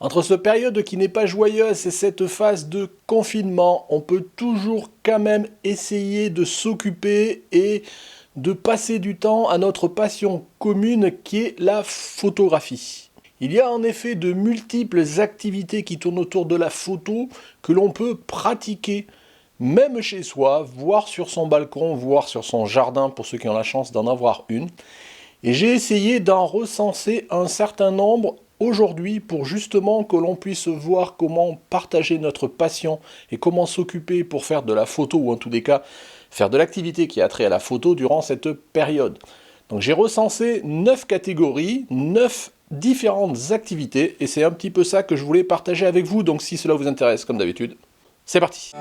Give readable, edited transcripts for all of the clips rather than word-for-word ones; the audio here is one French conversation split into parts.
Entre cette période qui n'est pas joyeuse et cette phase de confinement, on peut toujours quand même essayer de s'occuper et de passer du temps à notre passion commune qui est la photographie. Il y a en effet de multiples activités qui tournent autour de la photo que l'on peut pratiquer même chez soi, voire sur son balcon, voire sur son jardin pour ceux qui ont la chance d'en avoir une. Et j'ai essayé d'en recenser un certain nombre aujourd'hui pour justement que l'on puisse voir comment partager notre passion et comment s'occuper pour faire de la photo ou en tous les cas faire de l'activité qui a trait à la photo durant cette période. Donc j'ai recensé 9 catégories, 9 différentes activités et c'est un petit peu ça que je voulais partager avec vous. Donc si cela vous intéresse comme d'habitude, c'est parti.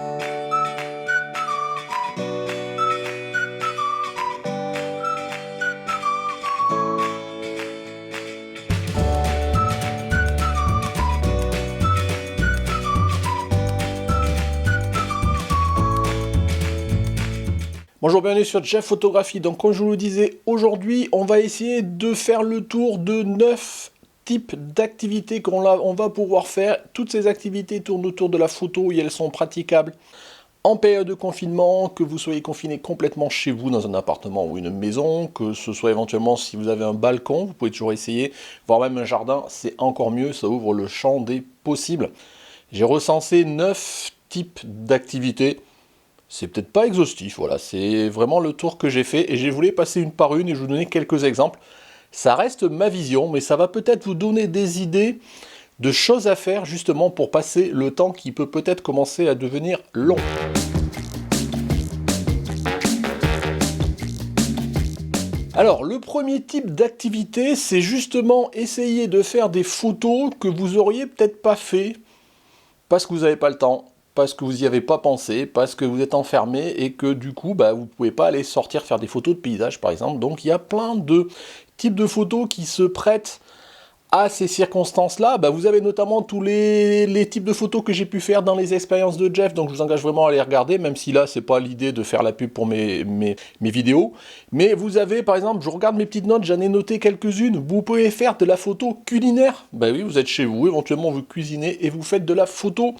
Bonjour, bienvenue sur Jeff Photographie. Donc comme je vous le disais, aujourd'hui on va essayer de faire le tour de 9 types d'activités qu'on va pouvoir faire. Toutes ces activités tournent autour de la photo et elles sont praticables en période de confinement, que vous soyez confiné complètement chez vous dans un appartement ou une maison, que ce soit éventuellement si vous avez un balcon, vous pouvez toujours essayer, voire même un jardin, c'est encore mieux, ça ouvre le champ des possibles. J'ai recensé 9 types d'activités. C'est peut-être pas exhaustif, voilà, c'est vraiment le tour que j'ai fait et j'ai voulu passer une par une et je vous donner quelques exemples. Ça reste ma vision, mais ça va peut-être vous donner des idées de choses à faire justement pour passer le temps qui peut peut-être commencer à devenir long. Alors, le premier type d'activité, c'est justement essayer de faire des photos que vous auriez peut-être pas fait parce que vous n'avez pas le temps, parce que vous n'y avez pas pensé, parce que vous êtes enfermé et que du coup, vous ne pouvez pas aller sortir faire des photos de paysage par exemple. Donc il y a plein de types de photos qui se prêtent à ces circonstances-là. Vous avez notamment tous les types de photos que j'ai pu faire dans les expériences de Jeff, donc je vous engage vraiment à les regarder, même si là, c'est pas l'idée de faire la pub pour mes vidéos. Mais vous avez, par exemple, je regarde mes petites notes, j'en ai noté quelques-unes, vous pouvez faire de la photo culinaire. Oui, vous êtes chez vous, éventuellement vous cuisinez et vous faites de la photo.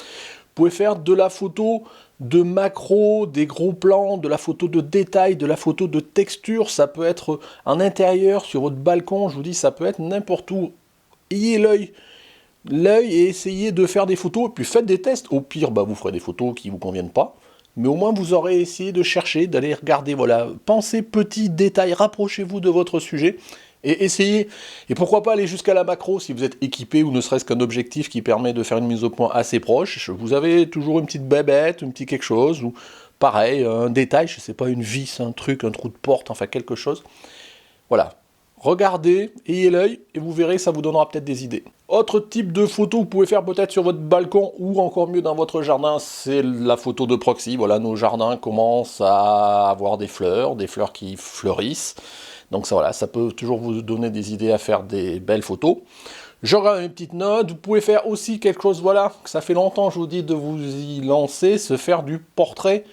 Vous pouvez faire de la photo de macro, des gros plans, de la photo de détail, de la photo de texture. Ça peut être en intérieur, sur votre balcon, je vous dis, ça peut être n'importe où. Ayez l'œil et essayez de faire des photos, et puis faites des tests. Au pire, vous ferez des photos qui ne vous conviennent pas. Mais au moins, vous aurez essayé de chercher, d'aller regarder, voilà. Pensez petits détails, rapprochez-vous de votre sujet. Et essayez, et pourquoi pas aller jusqu'à la macro si vous êtes équipé ou ne serait-ce qu'un objectif qui permet de faire une mise au point assez proche. Vous avez toujours une petite bébête, un petit quelque chose, ou pareil, un détail, je sais pas, une vis, un truc, un trou de porte, enfin quelque chose. Voilà. Regardez, ayez l'œil, et vous verrez, ça vous donnera peut-être des idées. Autre type de photo que vous pouvez faire peut-être sur votre balcon, ou encore mieux dans votre jardin, c'est la photo de proxy. Voilà, nos jardins commencent à avoir des fleurs qui fleurissent. Donc ça, voilà, ça peut toujours vous donner des idées à faire des belles photos. Je regarde une petite note. Vous pouvez faire aussi quelque chose, voilà, ça fait longtemps, je vous dis, de vous y lancer, se faire du portrait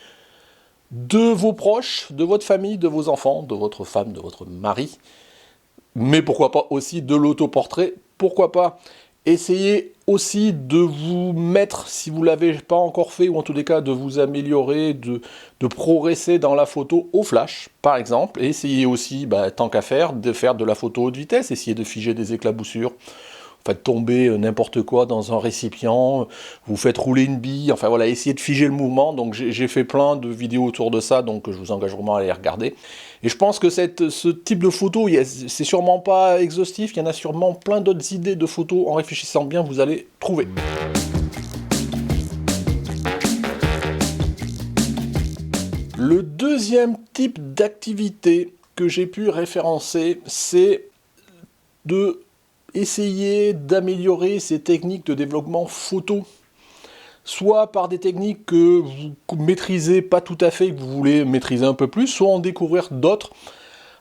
de vos proches, de votre famille, de vos enfants, de votre femme, de votre mari. Mais pourquoi pas aussi de l'autoportrait, pourquoi pas essayer aussi de vous mettre, si vous ne l'avez pas encore fait, ou en tous les cas de vous améliorer, de progresser dans la photo au flash, par exemple. Et essayez aussi, tant qu'à faire, de faire de la photo haute vitesse, essayez de figer des éclaboussures. Faites tomber n'importe quoi dans un récipient, vous faites rouler une bille, enfin voilà, essayez de figer le mouvement. Donc j'ai fait plein de vidéos autour de ça, donc je vous engage vraiment à les regarder. Et je pense que ce type de photo, c'est sûrement pas exhaustif, il y en a sûrement plein d'autres idées de photos, en réfléchissant bien, vous allez trouver. Le deuxième type d'activité que j'ai pu référencer, c'est de essayer d'améliorer ces techniques de développement photo, soit par des techniques que vous maîtrisez pas tout à fait, que vous voulez maîtriser un peu plus, soit en découvrir d'autres.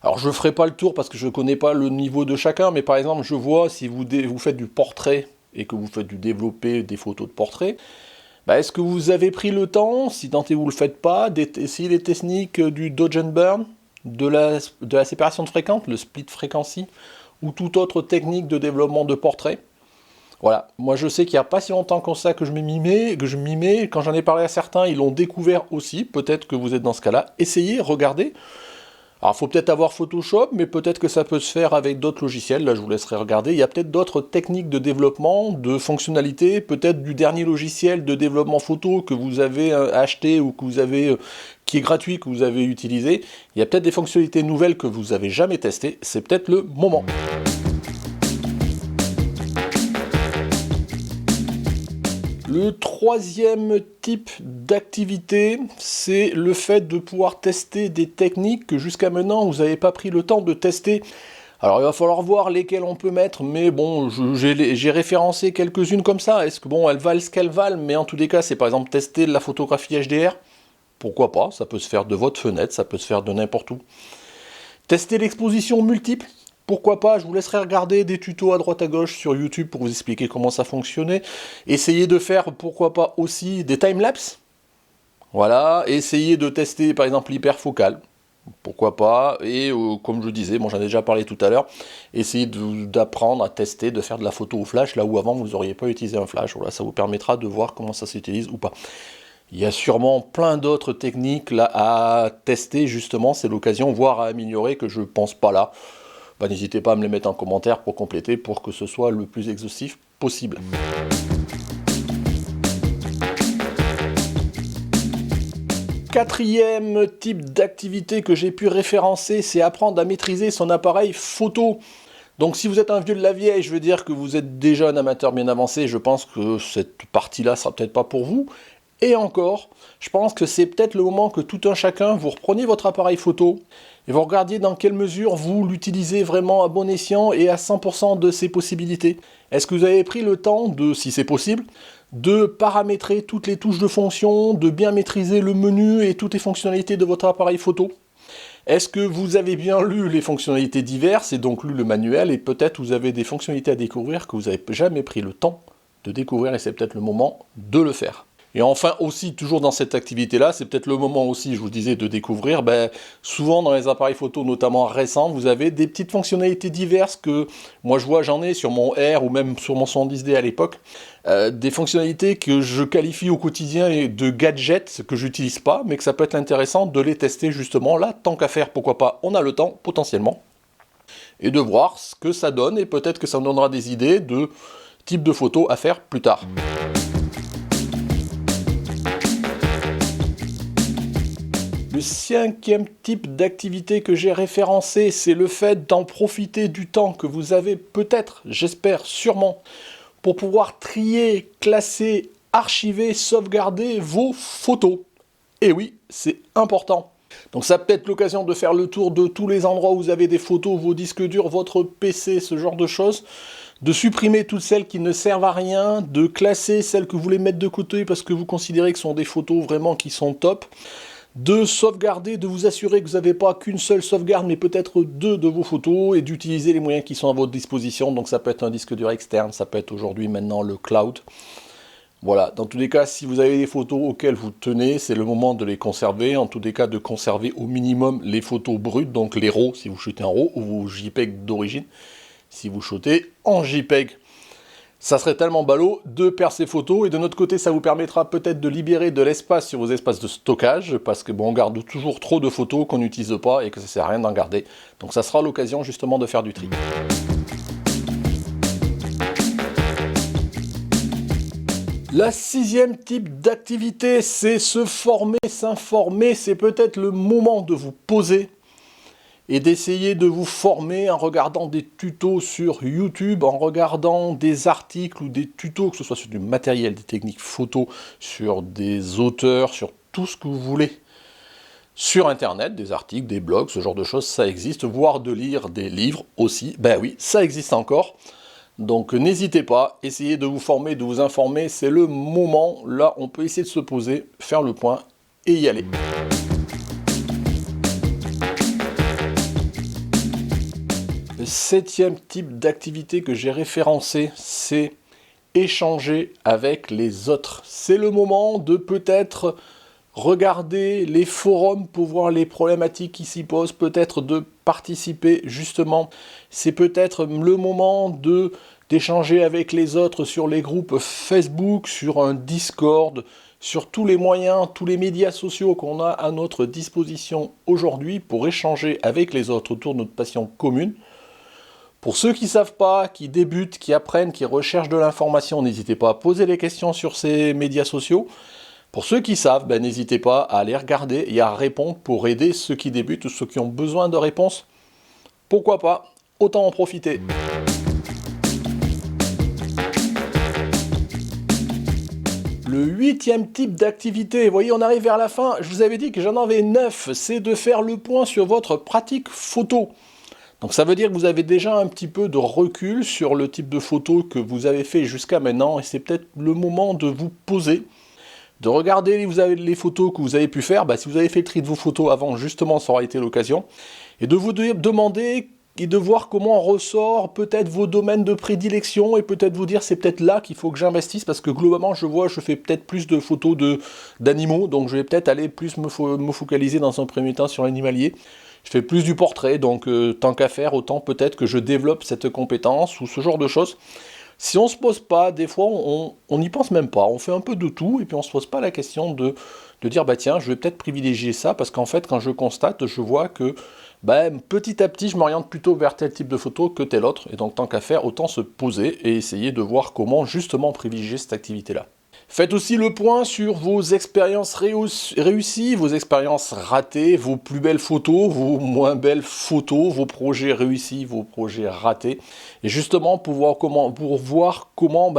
Alors je ne ferai pas le tour parce que je ne connais pas le niveau de chacun, mais par exemple je vois si vous faites du portrait et que vous faites du développer des photos de portrait, est-ce que vous avez pris le temps, si tant est vous ne le faites pas, d'essayer les techniques du dodge and burn, de la séparation de fréquences, le split frequency, ou toute autre technique de développement de portrait. Voilà, moi je sais qu'il n'y a pas si longtemps que ça que je m'y mets, quand j'en ai parlé à certains, ils l'ont découvert aussi, peut-être que vous êtes dans ce cas-là. Essayez, regardez. Alors il faut peut-être avoir Photoshop, mais peut-être que ça peut se faire avec d'autres logiciels, là je vous laisserai regarder. Il y a peut-être d'autres techniques de développement, de fonctionnalités, peut-être du dernier logiciel de développement photo que vous avez acheté ou que vous avez, qui est gratuit, que vous avez utilisé. Il y a peut-être des fonctionnalités nouvelles que vous n'avez jamais testées, c'est peut-être le moment. Le troisième type d'activité, c'est le fait de pouvoir tester des techniques que jusqu'à maintenant vous n'avez pas pris le temps de tester. Alors il va falloir voir lesquelles on peut mettre, mais bon, j'ai référencé quelques-unes comme ça. Est-ce que bon, elles valent ce qu'elles valent, mais en tous les cas, c'est par exemple tester de la photographie HDR. Pourquoi pas, ça peut se faire de votre fenêtre, ça peut se faire de n'importe où. Tester l'exposition multiple. Pourquoi pas, je vous laisserai regarder des tutos à droite à gauche sur YouTube pour vous expliquer comment ça fonctionnait. Essayez de faire, pourquoi pas, aussi des timelapses. Voilà, essayez de tester par exemple l'hyperfocale. Pourquoi pas, et comme je disais, bon j'en ai déjà parlé tout à l'heure, essayez d'apprendre à tester, de faire de la photo au flash, là où avant vous n'auriez pas utilisé un flash. Voilà, ça vous permettra de voir comment ça s'utilise ou pas. Il y a sûrement plein d'autres techniques là à tester, justement, c'est l'occasion, voire à améliorer, que je pense pas là. Bah, n'hésitez pas à me les mettre en commentaire pour compléter, pour que ce soit le plus exhaustif possible. Quatrième type d'activité que j'ai pu référencer, c'est apprendre à maîtriser son appareil photo. Donc si vous êtes un vieux de la vieille, je veux dire que vous êtes déjà un amateur bien avancé, je pense que cette partie-là sera peut-être pas pour vous. Et encore, je pense que c'est peut-être le moment que tout un chacun, vous repreniez votre appareil photo et vous regardiez dans quelle mesure vous l'utilisez vraiment à bon escient et à 100% de ses possibilités. Est-ce que vous avez pris le temps de, si c'est possible, de paramétrer toutes les touches de fonction, de bien maîtriser le menu et toutes les fonctionnalités de votre appareil photo? Est-ce que vous avez bien lu les fonctionnalités diverses et donc lu le manuel, et peut-être vous avez des fonctionnalités à découvrir que vous n'avez jamais pris le temps de découvrir et c'est peut-être le moment de le faire. Et enfin aussi, toujours dans cette activité-là, c'est peut-être le moment aussi, je vous disais, de découvrir, souvent dans les appareils photo, notamment récents, vous avez des petites fonctionnalités diverses que, moi je vois, j'en ai sur mon R ou même sur mon 110D à l'époque, des fonctionnalités que je qualifie au quotidien de gadgets que j'utilise pas, mais que ça peut être intéressant de les tester justement là, tant qu'à faire, pourquoi pas, on a le temps, potentiellement, et de voir ce que ça donne, et peut-être que ça me donnera des idées de type de photos à faire plus tard. Le cinquième type d'activité que j'ai référencé, c'est le fait d'en profiter du temps que vous avez peut-être, j'espère sûrement, pour pouvoir trier, classer, archiver, sauvegarder vos photos. Et oui, c'est important. Donc ça peut être l'occasion de faire le tour de tous les endroits où vous avez des photos, vos disques durs, votre PC, ce genre de choses, de supprimer toutes celles qui ne servent à rien, de classer celles que vous voulez mettre de côté parce que vous considérez que ce sont des photos vraiment qui sont top, de sauvegarder, de vous assurer que vous n'avez pas qu'une seule sauvegarde, mais peut-être deux de vos photos, et d'utiliser les moyens qui sont à votre disposition. Donc ça peut être un disque dur externe, ça peut être aujourd'hui maintenant le cloud. Voilà, dans tous les cas, si vous avez des photos auxquelles vous tenez, c'est le moment de les conserver. En tous les cas, de conserver au minimum les photos brutes, donc les RAW, si vous shootez en RAW, ou vos JPEG d'origine, si vous shootez en JPEG. Ça serait tellement ballot de perdre ces photos, et de notre côté ça vous permettra peut-être de libérer de l'espace sur vos espaces de stockage, parce que bon, on garde toujours trop de photos qu'on n'utilise pas et que ça sert à rien d'en garder. Donc ça sera l'occasion justement de faire du tri. La sixième type d'activité, c'est se former, s'informer, c'est peut-être le moment de vous poser et d'essayer de vous former en regardant des tutos sur YouTube, en regardant des articles ou des tutos, que ce soit sur du matériel, des techniques photo, sur des auteurs, sur tout ce que vous voulez. Sur Internet, des articles, des blogs, ce genre de choses, ça existe, voire de lire des livres aussi, ben oui, ça existe encore. Donc n'hésitez pas, essayez de vous former, de vous informer, c'est le moment, là on peut essayer de se poser, faire le point et y aller. Le septième type d'activité que j'ai référencé, c'est échanger avec les autres. C'est le moment de peut-être regarder les forums pour voir les problématiques qui s'y posent, peut-être de participer justement. C'est peut-être le moment de d'échanger avec les autres sur les groupes Facebook, sur un Discord, sur tous les moyens, tous les médias sociaux qu'on a à notre disposition aujourd'hui pour échanger avec les autres autour de notre passion commune. Pour ceux qui ne savent pas, qui débutent, qui apprennent, qui recherchent de l'information, n'hésitez pas à poser les questions sur ces médias sociaux. Pour ceux qui savent, n'hésitez pas à aller regarder et à répondre pour aider ceux qui débutent ou ceux qui ont besoin de réponses. Pourquoi pas? Autant en profiter. Le 8e type d'activité, vous voyez, on arrive vers la fin, je vous avais dit que j'en avais 9, c'est de faire le point sur votre pratique photo. Donc ça veut dire que vous avez déjà un petit peu de recul sur le type de photo que vous avez fait jusqu'à maintenant, et c'est peut-être le moment de vous poser, de regarder les photos que vous avez pu faire. Si vous avez fait le tri de vos photos avant, justement, ça aura été l'occasion, et de vous demander et de voir comment ressort peut-être vos domaines de prédilection, et peut-être vous dire c'est peut-être là qu'il faut que j'investisse, parce que globalement je fais peut-être plus de photos d'animaux, donc je vais peut-être aller plus me focaliser dans un premier temps sur l'animalier. Je fais plus du portrait, donc tant qu'à faire, autant peut-être que je développe cette compétence ou ce genre de choses. Si on se pose pas, des fois on n'y pense même pas, on fait un peu de tout, et puis on se pose pas la question de dire tiens, je vais peut-être privilégier ça, parce qu'en fait quand je constate, je vois que petit à petit je m'oriente plutôt vers tel type de photo que tel autre, et donc tant qu'à faire, autant se poser et essayer de voir comment justement privilégier cette activité-là. Faites aussi le point sur vos expériences réussies, vos expériences ratées, vos plus belles photos, vos moins belles photos, vos projets réussis, vos projets ratés. Et justement, pour voir comment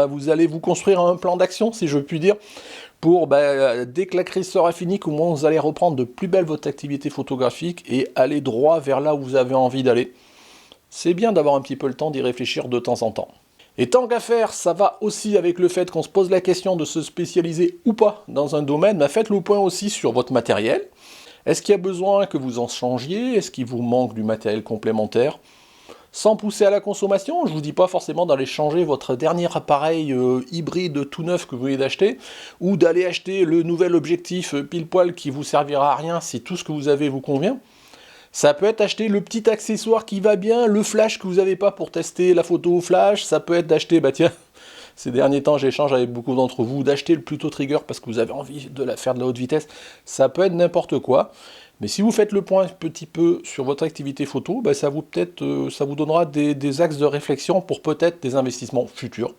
vous allez vous construire un plan d'action, si je puis dire, pour, dès que la crise sera finie, comment vous allez reprendre de plus belle votre activité photographique et aller droit vers là où vous avez envie d'aller. C'est bien d'avoir un petit peu le temps d'y réfléchir de temps en temps. Et tant qu'à faire, ça va aussi avec le fait qu'on se pose la question de se spécialiser ou pas dans un domaine, faites le point aussi sur votre matériel. Est-ce qu'il y a besoin que vous en changiez? Est-ce qu'il vous manque du matériel complémentaire? Sans pousser à la consommation, je ne vous dis pas forcément d'aller changer votre dernier appareil hybride tout neuf que vous venez d'acheter, ou d'aller acheter le nouvel objectif pile poil qui vous servira à rien si tout ce que vous avez vous convient. Ça peut être acheter le petit accessoire qui va bien, le flash que vous n'avez pas pour tester la photo au flash. Ça peut être d'acheter, ces derniers temps j'échange avec beaucoup d'entre vous, d'acheter le Pluto Trigger parce que vous avez envie de faire de la haute vitesse. Ça peut être n'importe quoi. Mais si vous faites le point un petit peu sur votre activité photo, ça vous donnera des axes de réflexion pour peut-être des investissements futurs.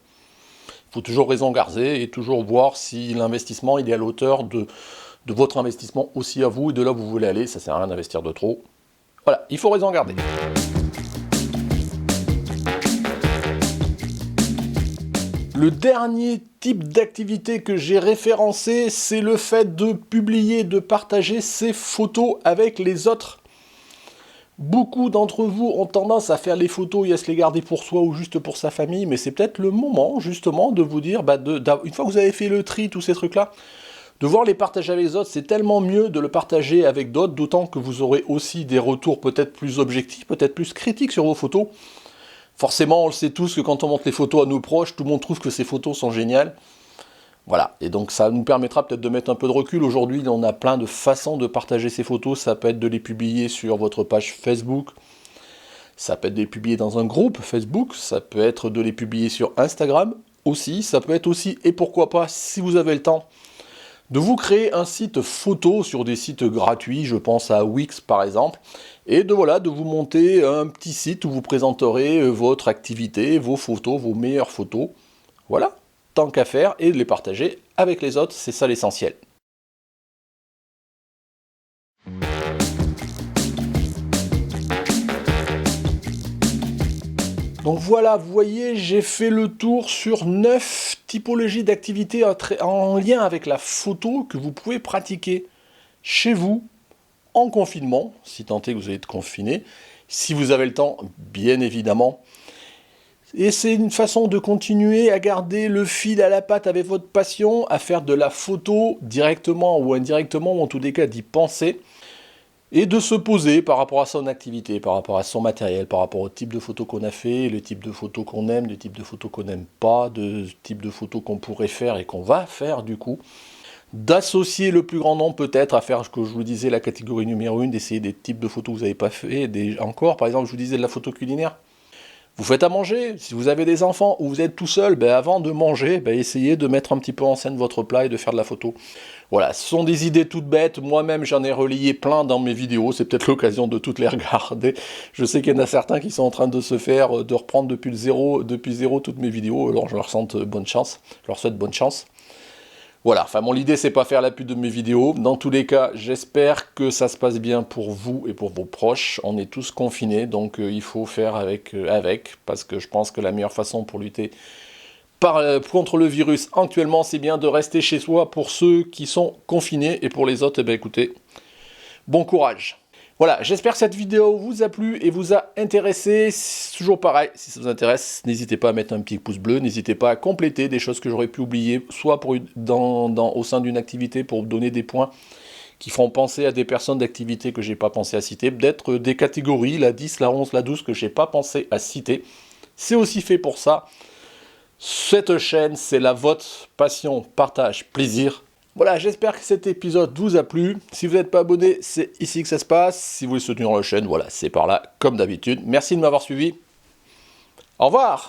Il faut toujours raison garder et toujours voir si l'investissement il est à la hauteur de votre investissement aussi à vous et de là où vous voulez aller. Ça sert à rien d'investir de trop. Voilà, il faut raison garder. Le dernier type d'activité que j'ai référencé, c'est le fait de publier, de partager ses photos avec les autres. Beaucoup d'entre vous ont tendance à faire les photos et à se les garder pour soi ou juste pour sa famille, mais c'est peut-être le moment justement de vous dire, une fois que vous avez fait le tri, tous ces trucs-là, de voir les partager avec les autres, c'est tellement mieux de le partager avec d'autres, d'autant que vous aurez aussi des retours peut-être plus objectifs, peut-être plus critiques sur vos photos. Forcément, on le sait tous que quand on montre les photos à nos proches, tout le monde trouve que ces photos sont géniales. Voilà, et donc ça nous permettra peut-être de mettre un peu de recul. Aujourd'hui, on a plein de façons de partager ces photos. Ça peut être de les publier sur votre page Facebook, ça peut être de les publier dans un groupe Facebook, ça peut être de les publier sur Instagram aussi, ça peut être aussi, et pourquoi pas, si vous avez le temps, de vous créer un site photo sur des sites gratuits, je pense à Wix par exemple, et de vous monter un petit site où vous présenterez votre activité, vos photos, vos meilleures photos. Voilà, tant qu'à faire, et de les partager avec les autres, c'est ça l'essentiel. Donc voilà, vous voyez, j'ai fait le tour sur 9 typologies d'activités en lien avec la photo que vous pouvez pratiquer chez vous, en confinement, si tant est que vous allez être confiné, si vous avez le temps, bien évidemment. Et c'est une façon de continuer à garder le fil à la patte avec votre passion, à faire de la photo directement ou indirectement, ou en tous les cas d'y penser, et de se poser par rapport à son activité, par rapport à son matériel, par rapport au type de photos qu'on a fait, le type de photos qu'on aime, le type de photos qu'on n'aime pas, le type de photos qu'on pourrait faire et qu'on va faire du coup. D'associer le plus grand nombre peut-être à faire ce que je vous disais, la catégorie numéro 1, d'essayer des types de photos que vous n'avez pas fait, encore par exemple je vous disais de la photo culinaire. Vous faites à manger, si vous avez des enfants ou vous êtes tout seul, ben avant de manger, ben essayez de mettre un petit peu en scène votre plat et de faire de la photo. Voilà, ce sont des idées toutes bêtes, moi-même j'en ai relayé plein dans mes vidéos, c'est peut-être l'occasion de toutes les regarder. Je sais qu'il y en a certains qui sont en train de se faire, de reprendre depuis zéro toutes mes vidéos, alors je leur souhaite bonne chance, Voilà, enfin bon, l'idée c'est pas faire la pub de mes vidéos. Dans tous les cas, j'espère que ça se passe bien pour vous et pour vos proches. On est tous confinés, donc il faut faire avec, parce que je pense que la meilleure façon pour lutter contre le virus actuellement, c'est bien de rester chez soi pour ceux qui sont confinés, et pour les autres, eh bien, écoutez, bon courage. Voilà, j'espère que cette vidéo vous a plu et vous a intéressé. C'est toujours pareil, si ça vous intéresse, n'hésitez pas à mettre un petit pouce bleu, n'hésitez pas à compléter des choses que j'aurais pu oublier, soit au sein d'une activité pour donner des points qui feront penser à des personnes d'activité que j'ai pas pensé à citer, peut-être des catégories, la 10, la 11, la 12, que j'ai pas pensé à citer. C'est aussi fait pour ça. Cette chaîne, c'est la vôtre, passion, partage, plaisir. Voilà, j'espère que cet épisode vous a plu. Si vous n'êtes pas abonné, c'est ici que ça se passe. Si vous voulez soutenir la chaîne, voilà, c'est par là, comme d'habitude. Merci de m'avoir suivi. Au revoir!